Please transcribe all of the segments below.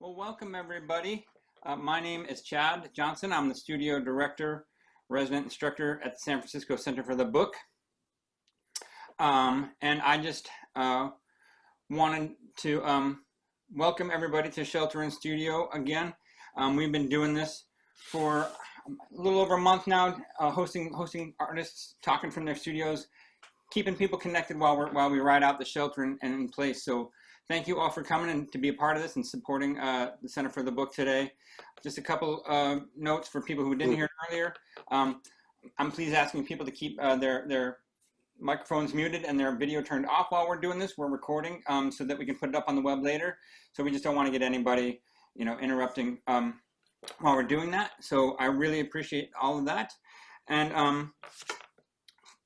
Well, welcome everybody. My name is Chad Johnson. I'm the studio director, resident instructor at the San Francisco Center for the Book. And I just wanted to welcome everybody to Shelter in Studio again. We've been doing this for a little over a month now, hosting artists, talking from their studios, keeping people connected while we ride out the shelter in place. So thank you all for coming and to be a part of this and supporting the Center for the Book today. Just a couple notes for people who didn't hear it earlier. I'm please asking people to keep their microphones muted and their video turned off while we're doing this. We're recording so that we can put it up on the web later. So we just don't want to get anybody, interrupting while we're doing that. So I really appreciate all of that. And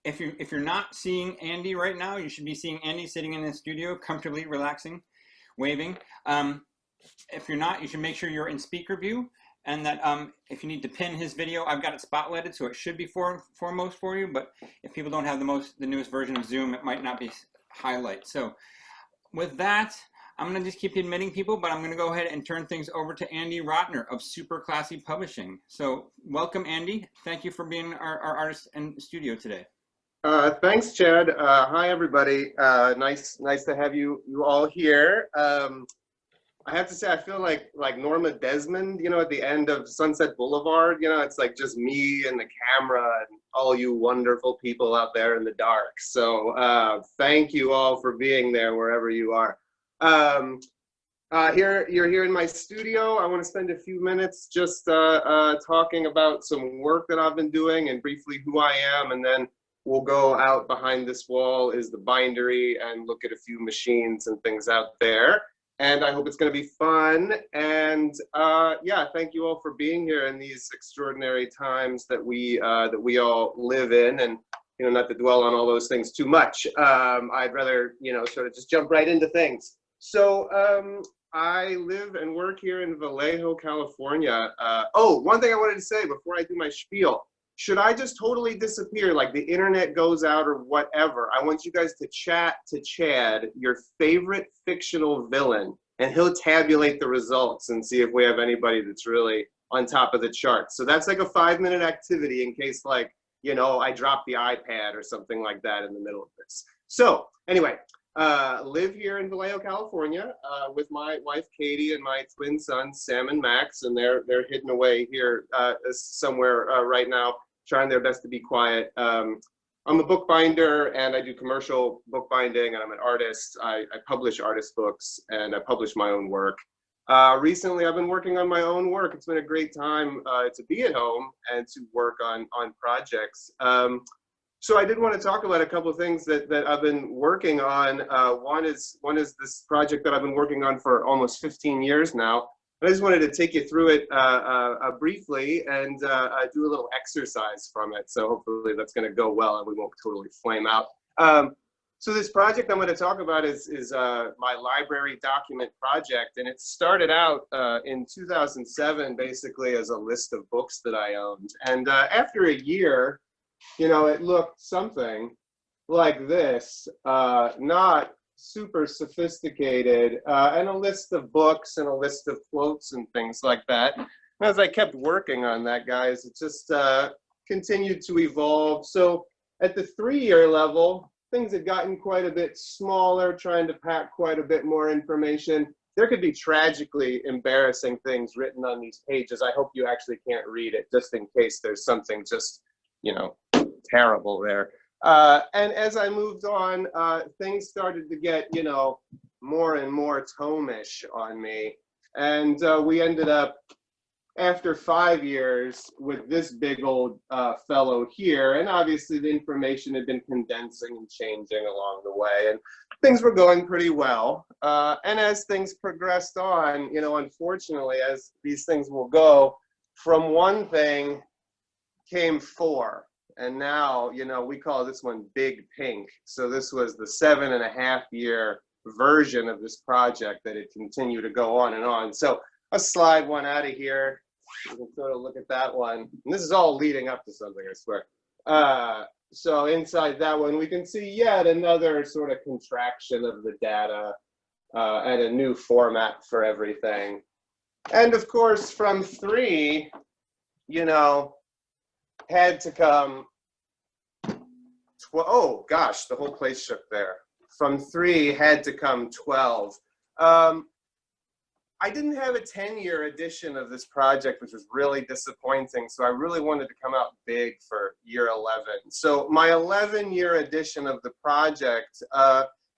if you're not seeing Andy right now, you should be seeing Andy sitting in the studio, comfortably relaxing, waving. If you're not, you should make sure you're in speaker view, and that if you need to pin his video, I've got it spotlighted, so it should be foremost for you. But if people don't have the newest version of Zoom, it might not be highlight. So with that, I'm going to just keep admitting people, but I'm going to go ahead and turn things over to Andy Rottner of Super Classy Publishing. So welcome, Andy. Thank you for being our artist in the studio today. Thanks, Chad. Hi, everybody. Nice to have you all here. I have to say, I feel like Norma Desmond, at the end of Sunset Boulevard. It's like just me and the camera and all you wonderful people out there in the dark. So thank you all for being there wherever you are. You're here in my studio. I want to spend a few minutes just talking about some work that I've been doing and briefly who I am, and then we'll go out behind this wall is the bindery and look at a few machines and things out there. And I hope it's going to be fun. And yeah, thank you all for being here in these extraordinary times that we all live in. And not to dwell on all those things too much. I'd rather sort of just jump right into things. So I live and work here in Vallejo, California. Oh, one thing I wanted to say before I do my spiel. Should I just totally disappear, like the internet goes out or whatever, I want you guys to chat to Chad your favorite fictional villain, and he'll tabulate the results and see if we have anybody that's really on top of the charts. So that's like a 5-minute activity in case I drop the iPad or something like that in the middle of this. So anyway, live here in Vallejo, California with my wife, Katie, and my twin sons, Sam and Max, and they're hidden away here somewhere right now, trying their best to be quiet. I'm a bookbinder and I do commercial bookbinding, and I'm an artist. I publish artist books and I publish my own work. Recently, I've been working on my own work. It's been a great time to be at home and to work on projects. So I did want to talk about a couple of things that I've been working on. One is this project that I've been working on for almost 15 years now. I just wanted to take you through it briefly and do a little exercise from it. So hopefully that's going to go well and we won't totally flame out. So this project I'm going to talk about is my library document project. And it started out in 2007, basically as a list of books that I owned. And after a year, it looked something like this, not super sophisticated, and a list of books and a list of quotes and things like that. And as I kept working on that, guys, it just continued to evolve. So at the 3-year level, things had gotten quite a bit smaller, trying to pack quite a bit more information. There could be tragically embarrassing things written on these pages. I hope you actually can't read it, just in case there's something just, terrible there. And as I moved on, things started to get, more and more tomish on me. And we ended up, after 5 years, with this big old fellow here. And obviously the information had been condensing and changing along the way. And things were going pretty well. And as things progressed on, unfortunately, as these things will go, from one thing came 4. And now, we call this one Big Pink. So this was the 7.5-year version of this project that had continued to go on and on. So I'll slide one out of here. You can sort of look at that one. And this is all leading up to something, I swear. So inside that one, we can see yet another sort of contraction of the data and a new format for everything. And of course, from 3, you know, had to come, oh gosh, the whole place shook there. From 3 had to come 12. I didn't have a 10-year edition of this project, which was really disappointing. So I really wanted to come out big for year 11. So my 11-year edition of the project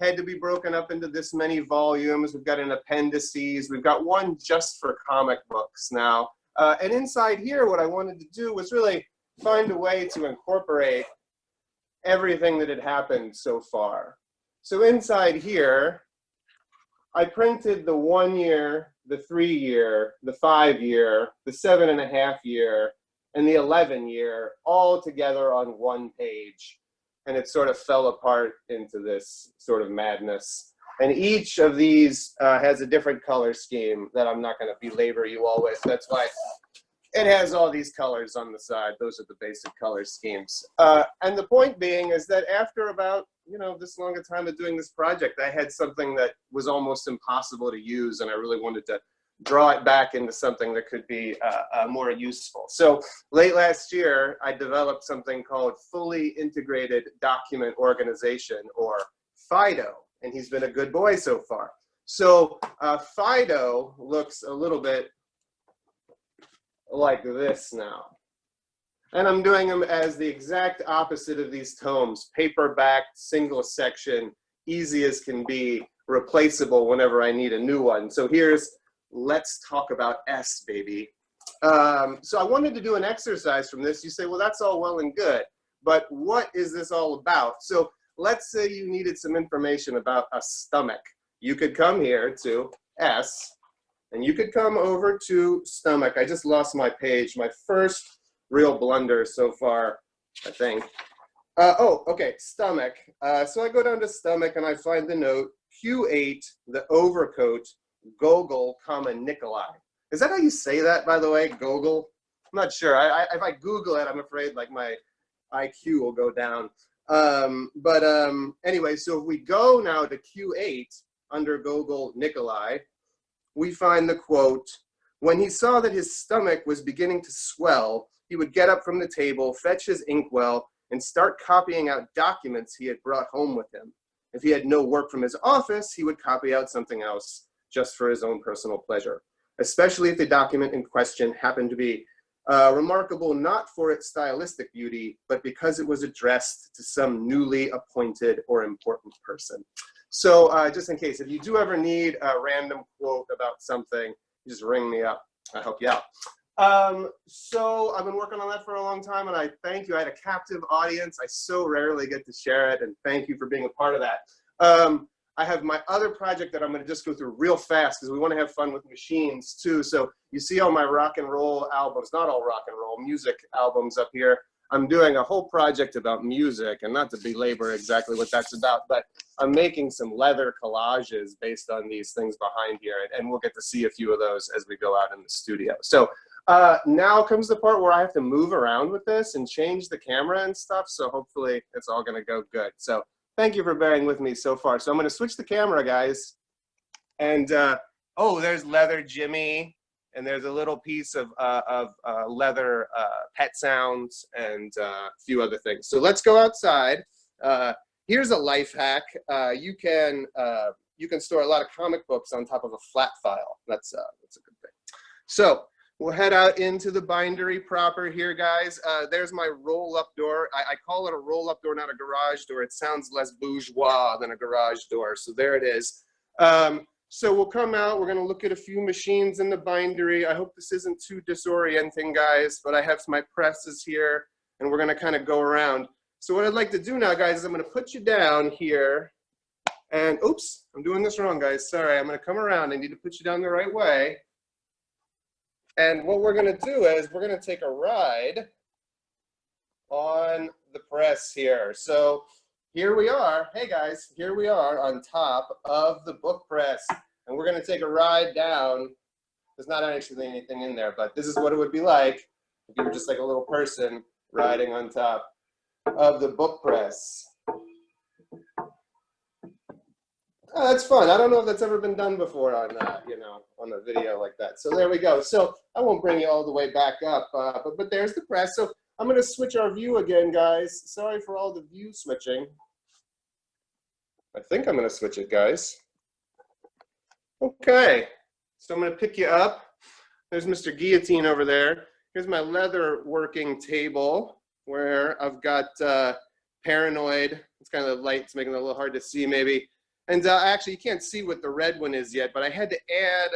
had to be broken up into this many volumes. We've got an appendices. We've got one just for comic books now. And inside here, what I wanted to do was really find a way to incorporate everything that had happened so far. So inside here, I printed the 1 year, the 3 year, the 5 year, the 7.5 year, and the 11 year all together on one page. And it sort of fell apart into this sort of madness. And each of these has a different color scheme that I'm not going to belabor you all with. That's why it has all these colors on the side. Those are the basic color schemes. And the point being is that after about, you know, this long a time of doing this project, I had something that was almost impossible to use, and I really wanted to draw it back into something that could be more useful. So late last year, I developed something called Fully Integrated Document Organization, or FIDO, and he's been a good boy so far. So FIDO looks a little bit like this now. And I'm doing them as the exact opposite of these tomes: paperback, single section, easy as can be, replaceable whenever I need a new one. So here's Let's Talk About S, baby. So I wanted to do an exercise from this. You say, well, that's all well and good, but what is this all about? So let's say you needed some information about a stomach. You could come here to S, and you could come over to stomach. I just lost my page, my first real blunder so far, I think. Oh, okay, stomach. So I go down to stomach and I find the note, Q8, the overcoat, Gogol, comma, Nikolai. Is that how you say that, by the way, Gogol? I'm not sure. If I Google it, I'm afraid like my IQ will go down. Anyway, so if we go now to Q8 under Gogol, Nikolai, we find the quote, when he saw that his stomach was beginning to swell, he would get up from the table, fetch his inkwell, and start copying out documents he had brought home with him. If he had no work from his office, he would copy out something else just for his own personal pleasure, especially if the document in question happened to be remarkable not for its stylistic beauty, but because it was addressed to some newly appointed or important person. So just in case, if you do ever need a random quote about something, just ring me up. I'll help you out. So I've been working on that for a long time, and I thank you. I had a captive audience. I so rarely get to share it, and thank you for being a part of that. I have my other project that I'm going to just go through real fast because we want to have fun with machines too. So you see all my rock and roll albums, not all rock and roll, music albums up here. I'm doing a whole project about music, and not to belabor exactly what that's about, but I'm making some leather collages based on these things behind here, and we'll get to see a few of those as we go out in the studio. So now comes the part where I have to move around with this and change the camera and stuff, so hopefully it's all going to go good. So thank you for bearing with me so far. So I'm going to switch the camera, guys, and oh, there's Leather Jimmy. And there's a little piece of leather pet sounds and a few other things. So let's go outside. Here's a life hack. You can store a lot of comic books on top of a flat file. That's a good thing. So we'll head out into the bindery proper here, guys. There's my roll-up door. I call it a roll-up door, not a garage door. It sounds less bourgeois than a garage door. So there it is. So we'll come out, we're gonna look at a few machines in the bindery. I hope this isn't too disorienting, guys, but I have my presses here, and we're gonna kind of go around. So what I'd like to do now, guys, is I'm gonna put you down here, and oops, I'm doing this wrong, guys, sorry. I'm gonna come around, I need to put you down the right way. And what we're gonna do is we're gonna take a ride on the press here. So here we are, hey guys, here we are on top of the book press, and we're gonna take a ride down. There's not actually anything in there, but this is what it would be like if you were just like a little person riding on top of the book press. Oh, that's fun. I don't know if that's ever been done before on, you know, on the video like that. So there we go. So I won't bring you all the way back up, but there's the press. So I'm going to switch our view again, guys. Sorry for all the view switching. I think I'm going to switch it, guys. Okay, so I'm going to pick you up. There's Mr. Guillotine over there. Here's my leather working table where I've got Paranoid. It's kind of the light, it's making it a little hard to see maybe. And actually, you can't see what the red one is yet, but I had to add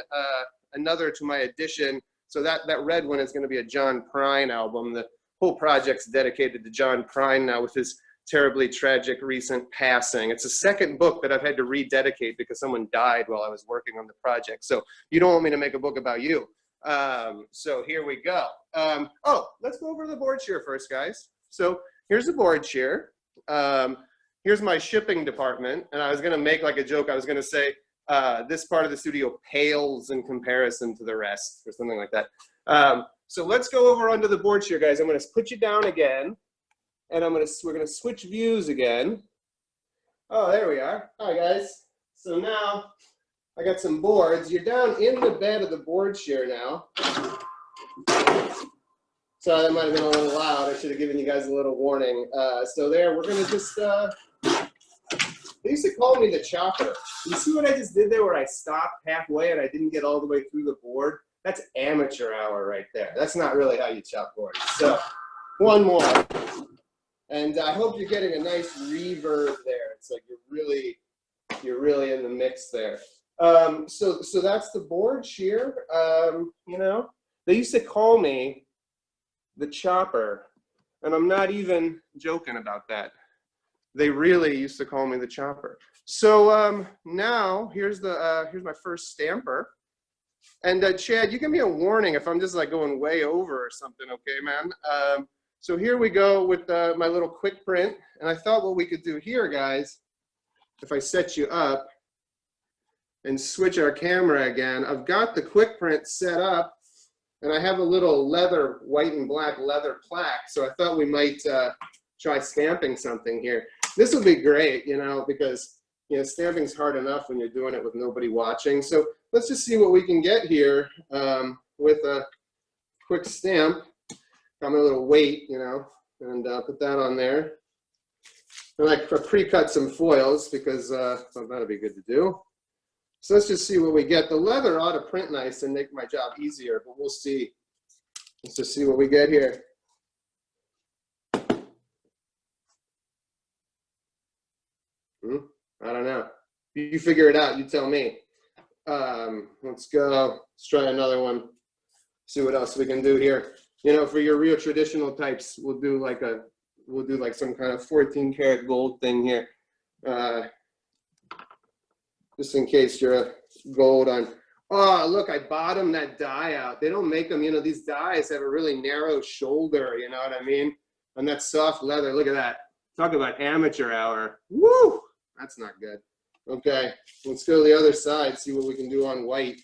another to my edition. So that red one is going to be a John Prine album. The whole project's dedicated to John Prine now with his terribly tragic recent passing. It's the second book that I've had to rededicate because someone died while I was working on the project. So you don't want me to make a book about you. So here we go. Oh, let's go over the board shear first, guys. So here's the board shear. Here's my shipping department. And I was going to make like a joke. I was going to say this part of the studio pales in comparison to the rest or something like that. So let's go over onto the board shear, guys. I'm going to put you down again. And we're gonna switch views again. Oh, there we are. Hi guys. So now I got some boards. You're down in the bed of the board shear now. Sorry, that might have been a little loud. I should have given you guys a little warning. So there, we're gonna just. They used to call me the chopper. You see what I just did there, where I stopped halfway and I didn't get all the way through the board? That's amateur hour right there. That's not really how you chop boards. So one more. And I hope you're getting a nice reverb there. It's like you're really in the mix there. So that's the board shear. You know, they used to call me the chopper, and I'm not even joking about that. They really used to call me the chopper. So now here's my first stamper. And Chad, you give me a warning if I'm just like going way over or something, okay, man? So here we go with my little quick print. And I thought what we could do here, guys, if I set you up and switch our camera again, I've got the quick print set up and I have a little leather, white and black leather plaque. So I thought we might try stamping something here. This will be great, you know, because, you know, stamping's hard enough when you're doing it with nobody watching. So let's just see what we can get here with a quick stamp. Got my little weight, you know, and put that on there. And I pre-cut some foils because I thought that'd be good to do. So let's just see what we get. The leather ought to print nice and make my job easier, but we'll see. Let's just see what we get here. I don't know. You figure it out. You tell me. Let's go. Let's try another one. See what else we can do here. You know, for your real traditional types, we'll do like some kind of 14 karat gold thing here. Just in case you're a gold on. Oh, look, I bottomed that die out. They don't make them, you know, these dies have a really narrow shoulder, you know what I mean? On that soft leather, look at that. Talk about amateur hour. Woo! That's not good. Okay, let's go to the other side, see what we can do on white.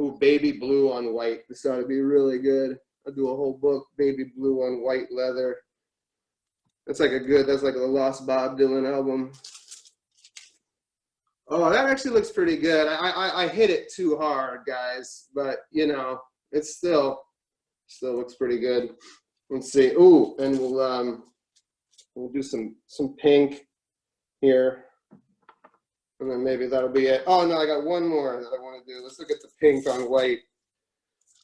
Ooh, baby blue on white. This ought to be really good. I'll do a whole book, baby blue on white leather. That's like a Lost Bob Dylan album. Oh, that actually looks pretty good. I hit it too hard, guys, but you know, it still looks pretty good. Let's see. Ooh, and we'll do some pink here. And then maybe that'll be it. Oh, no, I got one more that I want to do. Let's look at the pink on white.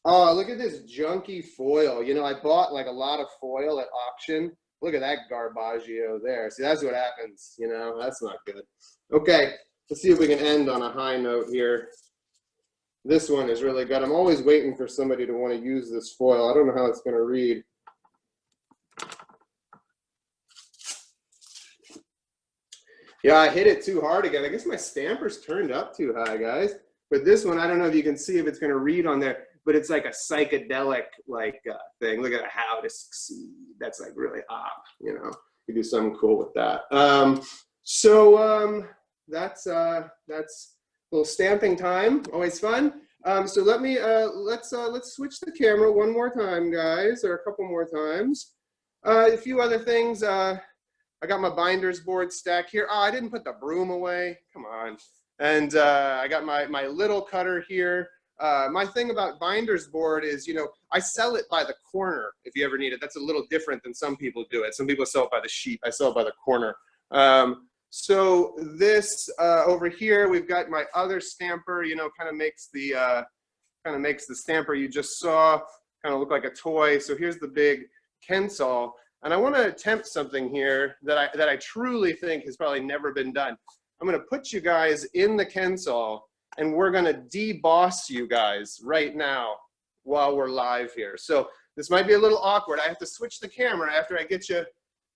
Oh, look at this junky foil. You know, I bought like a lot of foil at auction. Look at that garbaggio there. See, that's what happens. You know, that's not good. Okay, let's see if we can end on a high note here. This one is really good. I'm always waiting for somebody to want to use this foil. I don't know how it's going to read. Yeah, I hit it too hard again. I guess my stamper's turned up too high, guys. But this one, I don't know if you can see if it's going to read on there, but it's like a psychedelic thing. Look at how to succeed. That's like really op, you know. You do something cool with that. That's a little stamping time. Always fun. So let's switch the camera one more time, guys, or a couple more times. A few other things. I got my binders board stacked here. Oh, I didn't put the broom away. Come on. And I got my little cutter here. My thing about binder's board is, you know, I sell it by the corner if you ever need it. That's a little different than some people do it. Some people sell it by the sheet. I sell it by the corner. So this over here, we've got my other stamper, you know, kind of makes the stamper you just saw kind of look like a toy. So here's the big Kensal. And I want to attempt something here that I truly think has probably never been done. I'm going to put you guys in the Kensal, and we're going to deboss you guys right now while we're live here. So this might be a little awkward. I have to switch the camera after I get you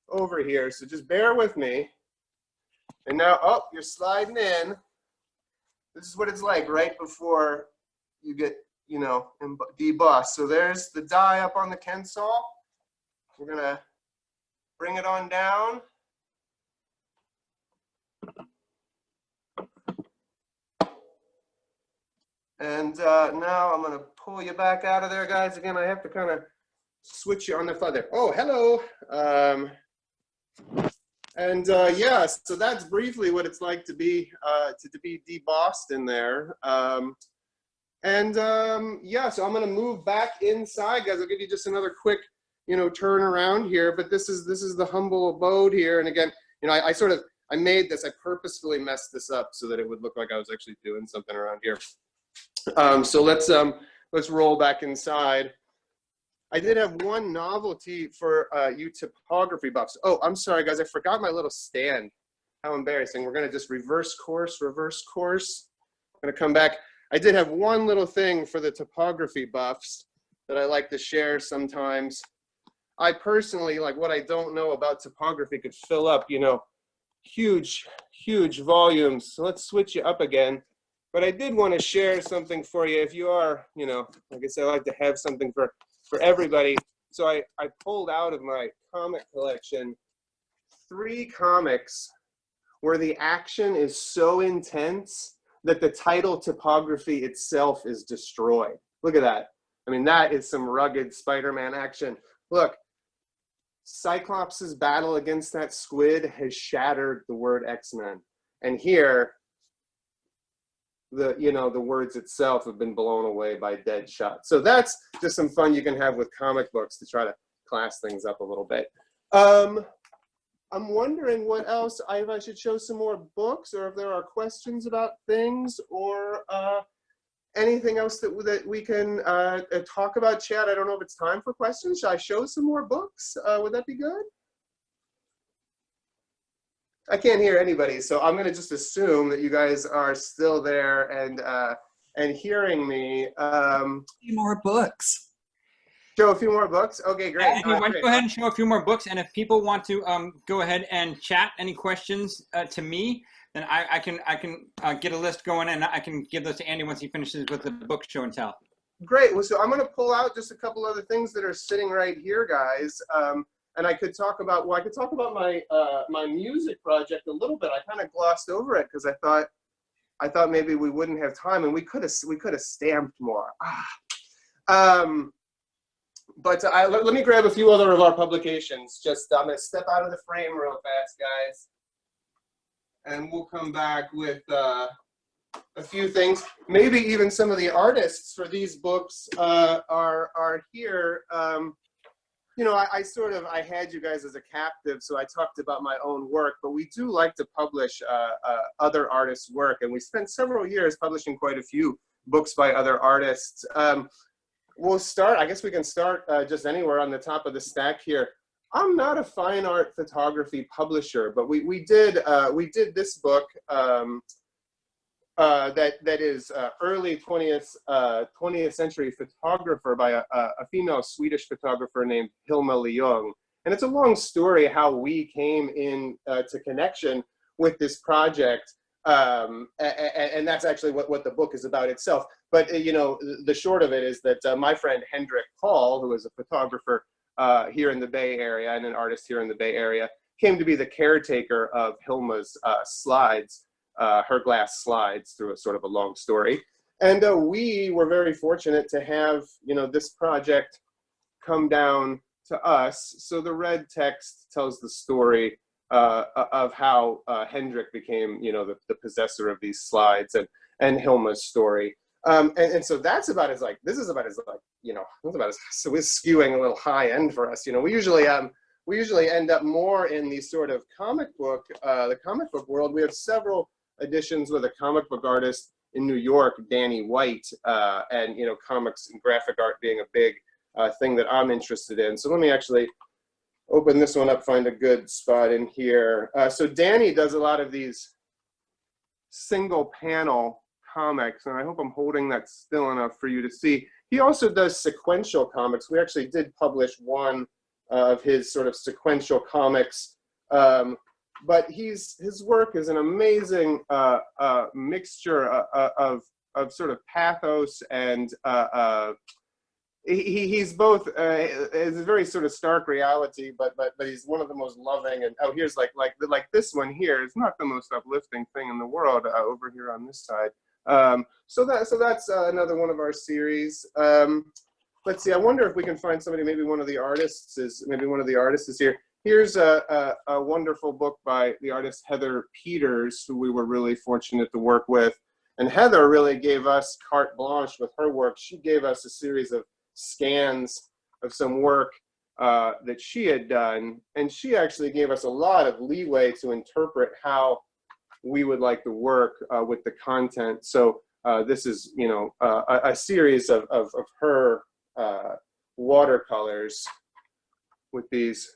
over here. So just bear with me. And now, oh, you're sliding in. This is what it's like right before you get, you know, debossed. So there's the die up on the Kensal. We're going to bring it on down. And now I'm going to pull you back out of there, guys. Again, I have to kind of switch you on the feather. Oh, hello. Yeah, so that's briefly what it's like to be debossed in there. Yeah, so I'm going to move back inside, guys. I'll give you just another quick, you know, turn around here. But this is the humble abode here. And again, you know, I made this. I purposefully messed this up so that it would look like I was actually doing something around here. So let's roll back inside. I did have one novelty for you topography buffs. Oh, I'm sorry, guys. I forgot my little stand. How embarrassing. We're going to just reverse course. I'm going to come back. I did have one little thing for the topography buffs that I like to share sometimes. I personally, like, what I don't know about topography could fill up, you know, huge volumes. So let's switch you up again. But I did want to share something for you. If you are, you know, like I said, I like to have something for everybody. So I pulled out of my comic collection 3 comics where the action is so intense that the title topography itself is destroyed. Look at that. I mean, that is some rugged Spider-Man action. Look, Cyclops' battle against that squid has shattered the word X-Men. And here, the words itself have been blown away by Deadshot. So that's just some fun you can have with comic books to try to class things up a little bit. I'm wondering what else, if I should show some more books, or if there are questions about things, or anything else that we can talk about, Chad. I don't know if it's time for questions. Should I show some more books? Would that be good? I can't hear anybody, so I'm going to just assume that you guys are still there and hearing me. A few more books. Show a few more books? Okay, great. Go ahead and show a few more books, and if people want to go ahead and chat any questions to me, then I can get a list going, and I can give those to Andy once he finishes with the book show and tell. Great. Well, so I'm going to pull out just a couple other things that are sitting right here, guys. And I could talk about, well, I could talk about my my music project a little bit. I kind of glossed over it because I thought maybe we wouldn't have time, and we could have stamped more. But let me grab a few other of our publications. Just I'm gonna step out of the frame real fast, guys, and we'll come back with a few things. Maybe even some of the artists for these books are here. You know, I had you guys as a captive, so I talked about my own work, but we do like to publish other artists' work, and we spent several years publishing quite a few books by other artists. We'll start, I guess we can start just anywhere on the top of the stack here. I'm not a fine art photography publisher, but we did this book that is early 20th century photographer by a female Swedish photographer named Hilma Leung. And it's a long story how we came in to connection with this project. And that's actually what the book is about itself. But, you know, the short of it is that my friend Hendrik Paul, who is a photographer here in the Bay Area and an artist here in the Bay Area, came to be the caretaker of Hilma's slides. Her glass slides through a sort of a long story. And we were very fortunate to have, you know, this project come down to us. So the red text tells the story of how Hendrik became, you know, the possessor of these slides, and Hilma's story. And so that's about as like, this is about as like, you know, that's about as, so it's skewing a little high end for us. You know, we usually end up more in the sort of comic book, the comic book world. We have several editions with a comic book artist in New York, Danny White, and, you know, comics and graphic art being a big thing that I'm interested in. So let me actually open this one up, find a good spot in here. So Danny does a lot of these single panel comics, and I hope I'm holding that still enough for you to see. He also does sequential comics. We actually did publish one of his sort of sequential comics, but his work is an amazing mixture of sort of pathos and he's both it's a very sort of stark reality, but he's one of the most loving. And oh, here's like this one here is not the most uplifting thing in the world over here on this side. So that's another one of our series. Let's see. I wonder if we can find somebody. Maybe one of the artists is here. Here's a wonderful book by the artist Heather Peters, who we were really fortunate to work with. And Heather really gave us carte blanche with her work. She gave us a series of scans of some work that she had done, and she actually gave us a lot of leeway to interpret how we would like to work with the content. So this is, you know, a series of her watercolors with these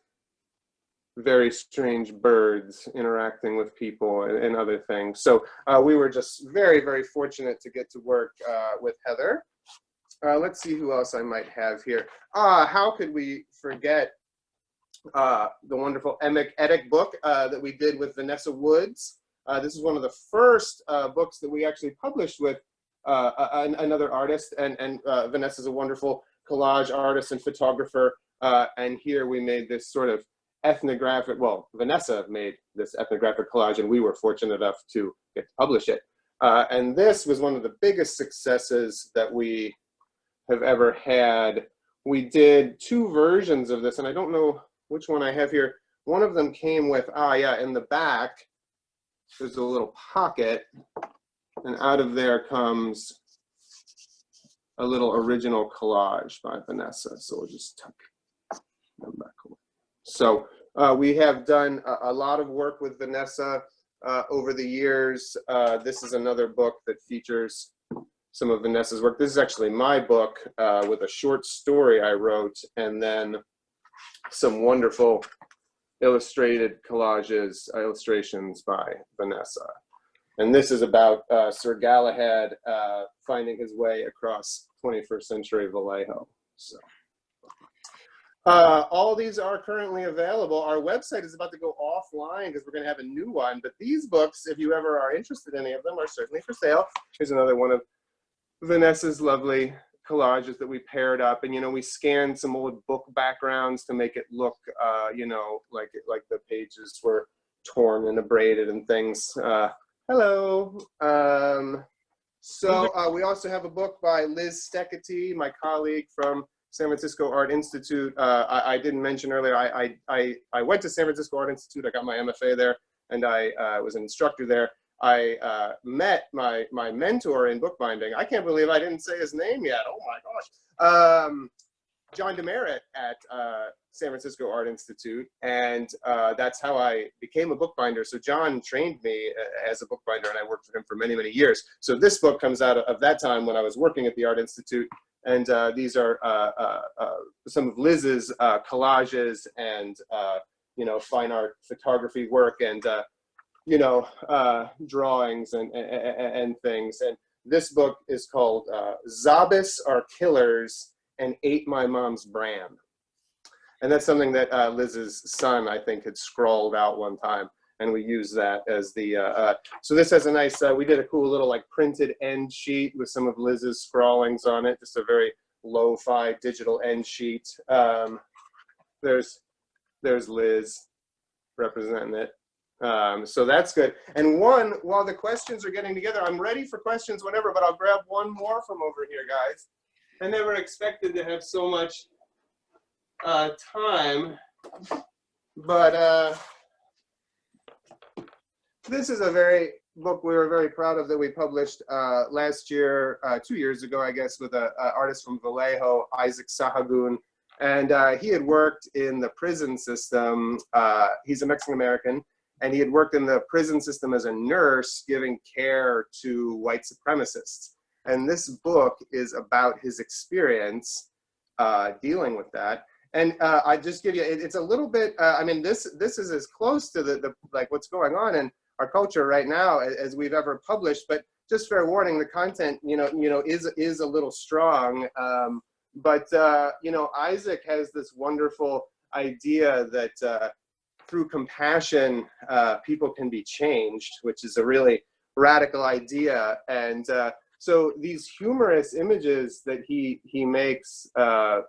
very strange birds interacting with people and other things. So we were just very, very fortunate to get to work with Heather. Let's see who else I might have here. How could we forget the wonderful Emek book that we did with Vanessa Woods. This is one of the first books that we actually published with another artist, and Vanessa's a wonderful collage artist and photographer, and here we made this sort of ethnographic, well, Vanessa made this ethnographic collage, and we were fortunate enough to get to publish it. And this was one of the biggest successes that we have ever had. We did two versions of this, and I don't know which one I have here. One of them came with, in the back, there's a little pocket, and out of there comes a little original collage by Vanessa. So we'll just tuck them back away. So we have done a lot of work with Vanessa over the years. This is another book that features some of Vanessa's work. This is actually my book with a short story I wrote, and then some wonderful illustrated collages, illustrations by Vanessa. And this is about Sir Galahad finding his way across 21st century Vallejo. So all these are currently available. Our website is about to go offline because we're going to have a new one. But these books, if you ever are interested in any of them, are certainly for sale. Here's another one of Vanessa's lovely collages that we paired up, and, you know, we scanned some old book backgrounds to make it look, you know, like the pages were torn and abraded and things. Hello. So we also have a book by Liz Steketee, my colleague from San Francisco Art Institute. I didn't mention earlier, I went to San Francisco Art Institute. I got my MFA there, and I was an instructor there. I met my mentor in bookbinding. I can't believe I didn't say his name yet. Oh my gosh. John Demerit at San Francisco Art Institute. And that's how I became a bookbinder. So John trained me as a bookbinder, and I worked for him for many, many years. So this book comes out of that time when I was working at the Art Institute. And these are some of Liz's collages and, you know, fine art photography work, and you know, drawings and things. And this book is called Zabis Are Killers and Ate My Mom's Bran. And that's something that Liz's son, I think, had scrawled out one time, and we use that as the, so this has a nice, we did a cool little like printed end sheet with some of Liz's scrawlings on it, just a very lo-fi digital end sheet. There's Liz representing it. So that's good. And while the questions are getting together, I'm ready for questions whenever, but I'll grab one more from over here, guys. I never expected to have so much time, but this is a book we were very proud of that we published last year, 2 years ago, I guess, with an artist from Vallejo, Isaac Sahagun. And he had worked in the prison system. He's a Mexican-American, and he had worked in the prison system as a nurse giving care to white supremacists. And this book is about his experience dealing with that. And I just give you, it's a little bit, I mean, this is as close to the like what's going on in our culture right now as we've ever published, but just fair warning, the content, is a little strong. But Isaac has this wonderful idea that through compassion, people can be changed, which is a really radical idea. And so these humorous images that he makes are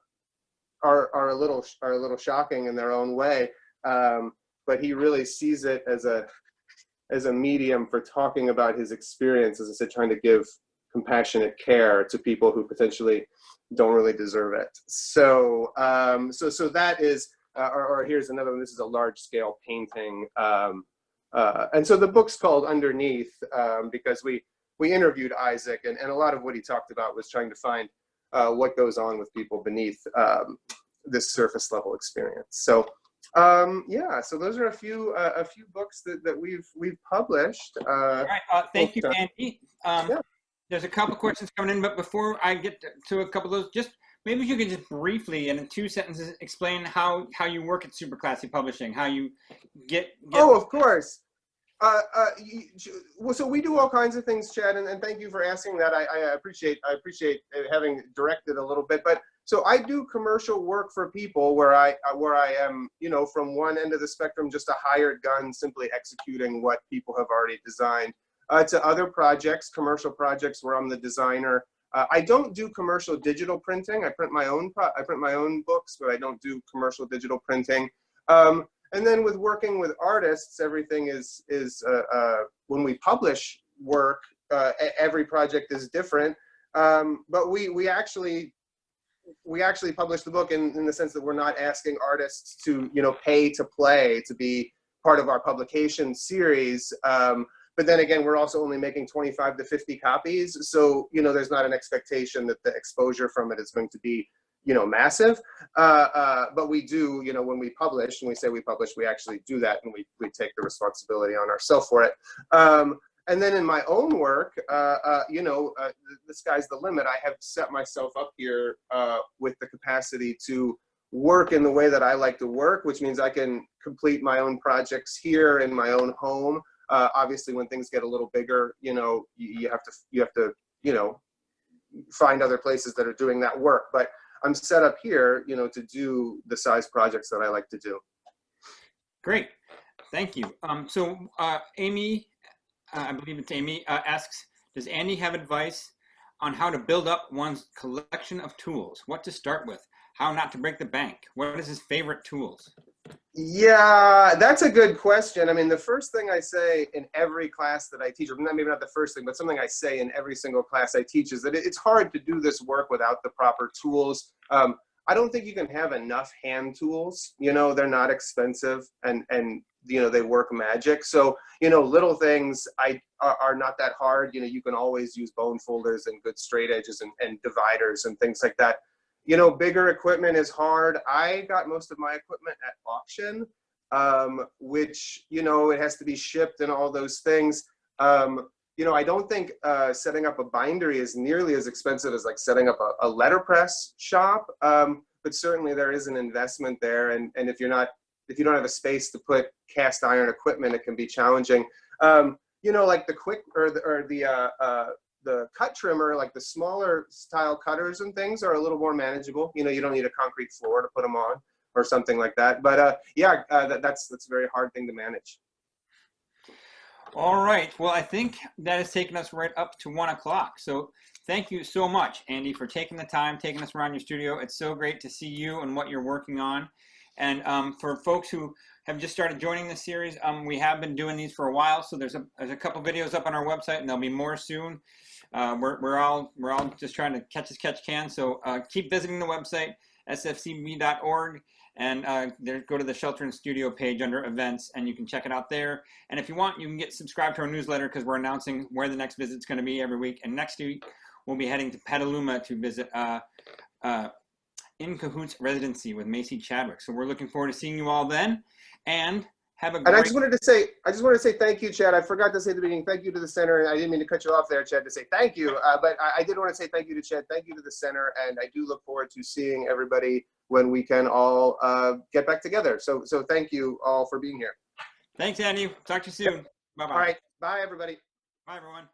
a little shocking in their own way, but he really sees it as a medium for talking about his experience, as I said, trying to give compassionate care to people who potentially don't really deserve it. So so that is, or here's another one. This is a large scale painting, and so the book's called Underneath because we interviewed Isaac, and a lot of what he talked about was trying to find what goes on with people beneath this surface level experience. So yeah, so those are a few books that we've published. All right, thank you, Andy. Yeah. There's a couple questions coming in, but before I get to a couple of those, just maybe you could just briefly, in 2 sentences, explain how you work at Super Classy Publishing, how you get. Oh, of course. So we do all kinds of things, Chad, and thank you for asking that. I appreciate having directed a little bit. But so I do commercial work for people where I am, from one end of the spectrum, just a hired gun, simply executing what people have already designed, to other projects, commercial projects where I'm the designer. I don't do commercial digital printing. I print my own books, but I don't do commercial digital printing. And then with working with artists, everything is when we publish work, every project is different. But we actually publish the book in the sense that we're not asking artists to pay to play to be part of our publication series. But then again, we're also only making 25 to 50 copies, so there's not an expectation that the exposure from it is going to be massive, but we do, when we publish, and we say we publish, we actually do that, and we take the responsibility on ourselves for it. And then in my own work, the sky's the limit. I have set myself up here with the capacity to work in the way that I like to work, which means I can complete my own projects here in my own home. Obviously, when things get a little bigger, you have to find other places that are doing that work. But I'm set up here, to do the size projects that I like to do. Great, thank you. So Amy, I believe it's Amy, asks, does Andy have advice on how to build up one's collection of tools? What to start with? How not to break the bank? What is his favorite tools? Yeah, that's a good question. I mean, the first thing I say in every class that I teach, or maybe not the first thing, but something I say in every single class I teach is that it's hard to do this work without the proper tools. I don't think you can have enough hand tools. They're not expensive, and they work magic. So little things are not that hard. You can always use bone folders and good straight edges and dividers and things like that. Bigger equipment is hard. I got most of my equipment at auction, which, it has to be shipped and all those things. I don't think setting up a bindery is nearly as expensive as like setting up a letterpress shop. But certainly there is an investment there. And if you don't have a space to put cast iron equipment, it can be challenging. Like the quick or the cut trimmer, like the smaller style cutters and things are a little more manageable. You don't need a concrete floor to put them on or something like that. But yeah, that's a very hard thing to manage. All right. Well, I think that has taken us right up to 1 o'clock. So thank you so much, Andy, for taking the time, taking us around your studio. It's so great to see you and what you're working on. And for folks who have just started joining this series, we have been doing these for a while. So there's a couple videos up on our website, and there'll be more soon. We're all just trying to catch as catch can. So keep visiting the website, sfcb.org, And go to the Shelter in Studio page under events, and you can check it out there. And if you want, you can get subscribed to our newsletter, because we're announcing where the next visit's going to be every week. And next week, we'll be heading to Petaluma to visit In Cahoots residency with Macy Chadwick. So we're looking forward to seeing you all then. And have a great... And I just wanted to say thank you, Chad. I forgot to say at the beginning, thank you to the center. I didn't mean to cut you off there, Chad, to say thank you. But I did want to say thank you to Chad. Thank you to the center. And I do look forward to seeing everybody when we can all get back together. So thank you all for being here. Thanks, Andy. Talk to you soon. Bye-bye. All right. Bye, everybody. Bye, everyone.